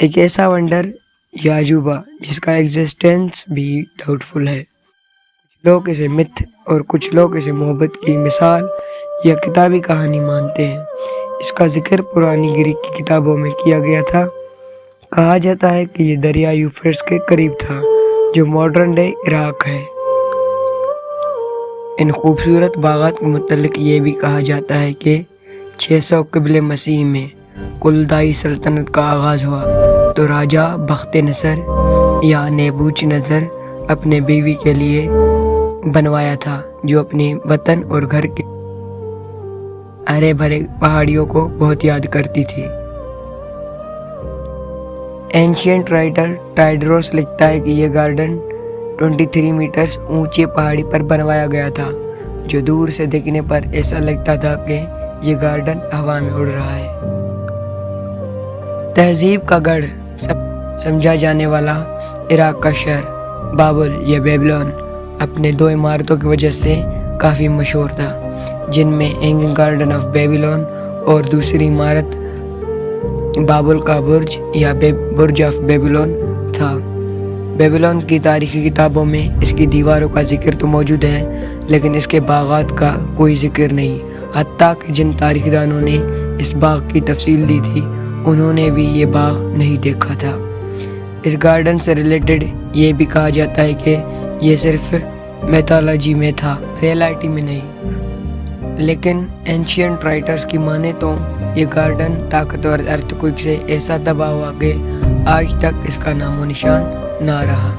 ایک ایسا ونڈر یا عجوبہ جس کا ایگزسٹنس بھی ڈاؤٹ فل ہے۔ کچھ لوگ اسے متھ اور کچھ لوگ اسے محبت کی مثال یا کتابی کہانی مانتے ہیں۔ اس کا ذکر پرانی گریک کی کتابوں میں کیا گیا تھا۔ کہا جاتا ہے کہ یہ دریا یوفریٹس کے قریب تھا جو ماڈرن ڈے عراق ہے۔ ان خوبصورت باغات کے متعلق یہ بھی کہا جاتا ہے کہ 600 قبل مسیح میں کلدائی سلطنت کا آغاز ہوا تو راجہ بخت نصر یا نیبوچ نظر اپنے بیوی کے لیے بنوایا تھا جو اپنی وطن اور گھر کے ہرے بھرے پہاڑیوں کو بہت یاد کرتی تھی۔ اینشینٹ رائٹر ٹائڈروس لکھتا ہے کہ یہ گارڈن 23 میٹرز اونچے پہاڑی پر بنوایا گیا تھا جو دور سے دیکھنے پر ایسا لگتا تھا کہ یہ گارڈن ہوا میں اڑ رہا ہے۔ تہذیب کا گڑھ سمجھا جانے والا عراق کا شہر بابل یا بیبلون اپنے 2 عمارتوں کی وجہ سے کافی مشہور تھا، جن میں ہینگنگ گارڈن آف بیبلون اور دوسری عمارت بابل کا برج یا برج آف بیبلون تھا۔ بیبلون کی تاریخی کتابوں میں اس کی دیواروں کا ذکر تو موجود ہے لیکن اس کے باغات کا کوئی ذکر نہیں، حتیٰ کہ جن تاریخ دانوں نے اس باغ کی تفصیل دی تھی انہوں نے بھی یہ باغ نہیں دیکھا تھا۔ اس گارڈن سے ریلیٹڈ یہ بھی کہا جاتا ہے کہ یہ صرف میتھولوجی میں تھا، ریئلٹی میں نہیں۔ لیکن اینشینٹ رائٹرز کی مانے تو یہ گارڈن طاقتور ارتھ کوئک سے ایسا تباہ ہوا کہ آج تک اس کا نام و نشان نہ رہا۔